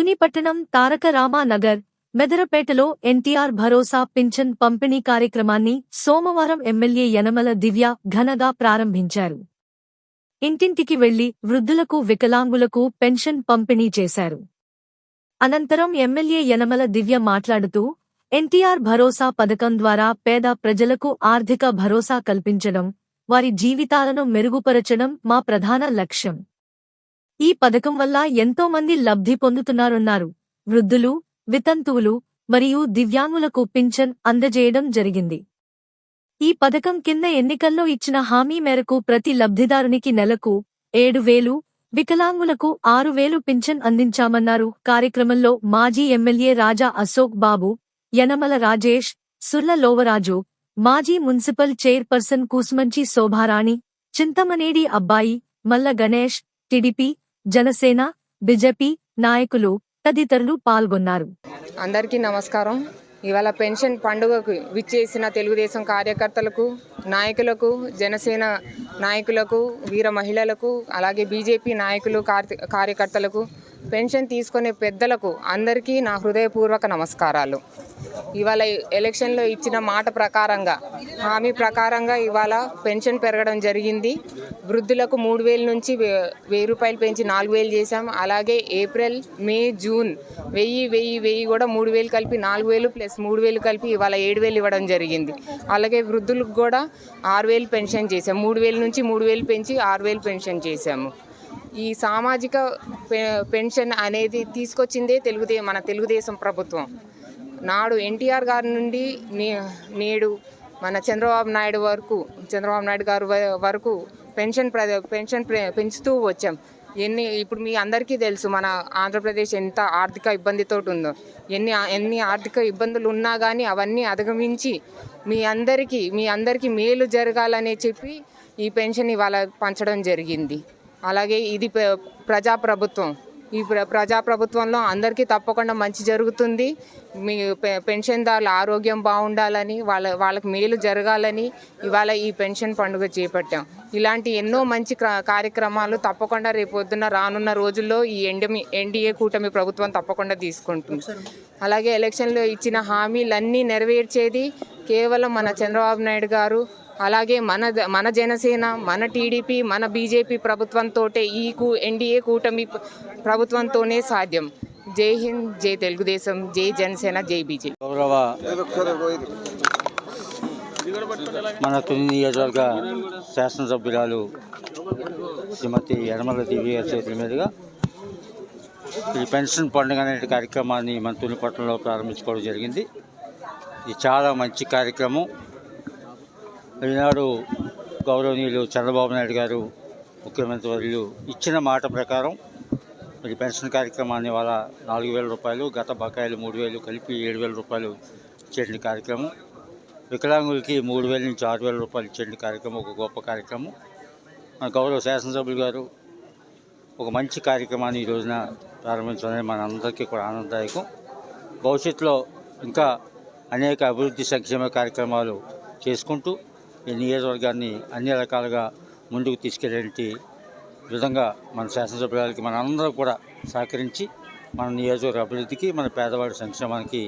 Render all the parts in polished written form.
తుని పట్టణం తారక రామానగర్ మెదరపేటలో ఎన్టీఆర్ భరోసా పింఛన్ పంపిణీ కార్యక్రమాన్ని సోమవారం ఎమ్మెల్యే యనమల దివ్య ఘనంగా ప్రారంభించారు. ఇంటింటికి వెళ్లి వృద్ధులకు వికలాంగులకు పెన్షన్ పంపిణీ చేశారు. అనంతరం ఎమ్మెల్యే యనమల దివ్య మాట్లాడుతూ ఎన్టీఆర్ భరోసా పథకం ద్వారా పేద ప్రజలకు ఆర్థిక భరోసా కల్పించడం, వారి జీవితాలను మెరుగుపరచడం మా ప్రధాన లక్ష్యం. ఈ పథకం వల్ల ఎంతో మంది లబ్ధి పొందుతున్నారన్నారు. వృద్ధులు, వితంతువులు మరియు దివ్యాంగులకు పింఛన్ అందజేయడం జరిగింది. ఈ పథకం కింద ఎన్నికల్లో ఇచ్చిన హామీ మేరకు ప్రతి లబ్ధిదారునికి నెలకు 7,000, వికలాంగులకు 6,000 పింఛన్ అందించామన్నారు. కార్యక్రమంలో మాజీ ఎమ్మెల్యే రాజా అశోక్ బాబు, యనమల రాజేష్, సుర్ల లోవరాజు, మాజీ మున్సిపల్ చైర్పర్సన్ కూసుమంచి శోభారాణి, చింతమనేడి అబ్బాయి, మల్ల గణేష్, టీడీపీ, జనసేన, బీజేపీ నాయకులు తదితరులు పాల్గొన్నారు. అందరికీ నమస్కారం. ఇవాళ పెన్షన్ పండుగకు విచ్చేసిన తెలుగుదేశం కార్యకర్తలకు, నాయకులకు, జనసేన నాయకులకు, వీర మహిళలకు, అలాగే బీజేపీ నాయకులు, కార్యకర్తలకు, పెన్షన్ తీసుకునే పెద్దలకు అందరికీ నా హృదయపూర్వక నమస్కారాలు. ఇవాళ ఎలక్షన్లో ఇచ్చిన మాట ప్రకారంగా, హామీ ప్రకారంగా ఇవాళ పెన్షన్ పెరగడం జరిగింది. వృద్ధులకు 3,000 నుంచి 1,000 రూపాయలు పెంచి 4,000 చేశాం. అలాగే ఏప్రిల్, మే, జూన్ 1,000 కూడా 3,000 కలిపి 4,000 ప్లస్ 3,000 కలిపి ఇవాళ 7,000 ఇవ్వడం జరిగింది. అలాగే వృద్ధులకు కూడా 6,000 పెన్షన్ చేశాం. 3,000 నుంచి 3,000 పెంచి 6,000 పెన్షన్ చేశాము. ఈ సామాజిక పెన్షన్ అనేది తీసుకొచ్చిందే మన తెలుగుదేశం ప్రభుత్వం. నాడు ఎన్టీఆర్ గారి నుండి నేడు మన చంద్రబాబు నాయుడు గారు వరకు పెన్షన్ పెంచుతూ వచ్చాం. ఇప్పుడు మీ అందరికీ తెలుసు మన ఆంధ్రప్రదేశ్ ఎంత ఆర్థిక ఇబ్బందితో ఉందో. ఎన్ని ఆర్థిక ఇబ్బందులు ఉన్నా కానీ అవన్నీ అధిగమించి మీ అందరికీ మేలు జరగాలని చెప్పి ఈ పెన్షన్ ఇవాళ పంచడం జరిగింది. అలాగే ఇది ప్రజాప్రభుత్వం. ఈ ప్రజాప్రభుత్వంలో అందరికీ తప్పకుండా మంచి జరుగుతుంది. మీ పెన్షన్దారుల ఆరోగ్యం బాగుండాలని, వాళ్ళకి మేలు జరగాలని ఇవాళ ఈ పెన్షన్ పండుగ చేపట్టాం. ఇలాంటి ఎన్నో మంచి కార్యక్రమాలు తప్పకుండా రేపొద్దున రానున్న రోజుల్లో ఈ ఎన్డీఏ కూటమి ప్రభుత్వం తప్పకుండా తీసుకుంటుంది. అలాగే ఎలక్షన్లో ఇచ్చిన హామీలన్నీ నెరవేర్చేది కేవలం మన చంద్రబాబు నాయుడు గారు, అలాగే మన జనసేన, మన టీడీపీ, మన బీజేపీ ప్రభుత్వంతో, ఈ ఎన్డీఏ కూటమి ప్రభుత్వంతోనే సాధ్యం. జై హింద్, జై తెలుగుదేశం, జై జనసేన, జై బీజేపీ. మన తుని నియోజకవర్గ శాసనసభ్యురాలు శ్రీమతి యనమల దివ్య చేతుల మీదుగా ఈ పెన్షన్ పండుగ అనే కార్యక్రమాన్ని మన తుని పట్టణంలో ప్రారంభించుకోవడం జరిగింది. ఇది చాలా మంచి కార్యక్రమం. ఈనాడు గౌరవనీయులు చంద్రబాబు నాయుడు గారు ముఖ్యమంత్రి వర్యులు ఇచ్చిన మాట ప్రకారం ఈ పెన్షన్ కార్యక్రమాన్ని వాళ్ళ 4,000 రూపాయలు, గత బకాయిలు 3,000 కలిపి 7,000 రూపాయలు ఇచ్చేటి కార్యక్రమం. వికలాంగులకి 3,000 నుంచి 6,000 రూపాయలు ఇచ్చేటి కార్యక్రమం ఒక గొప్ప కార్యక్రమం. మన గౌరవ శాసనసభ్యులు గారు ఒక మంచి కార్యక్రమాన్ని ఈ రోజున ప్రారంభించడం మన అందరికీ కూడా ఆనందదాయకం. భవిష్యత్తులో ఇంకా అనేక అభివృద్ధి సంక్షేమ కార్యక్రమాలు చేసుకుంటూ ఈ నియోజకవర్గాన్ని అన్ని రకాలుగా ముందుకు తీసుకెళ్ళే విధంగా మన శాసనసభ్యులకి మన అందరూ కూడా సహకరించి మన నియోజకవర్గ అభివృద్ధికి, మన పేదవాడి సంక్షేమానికి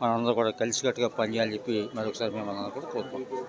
మనందరూ కూడా కలిసికట్టుగా పనిచేయాలని చెప్పి మరొకసారి మేము అందరూ కూడా కోరుకుంటున్నాం.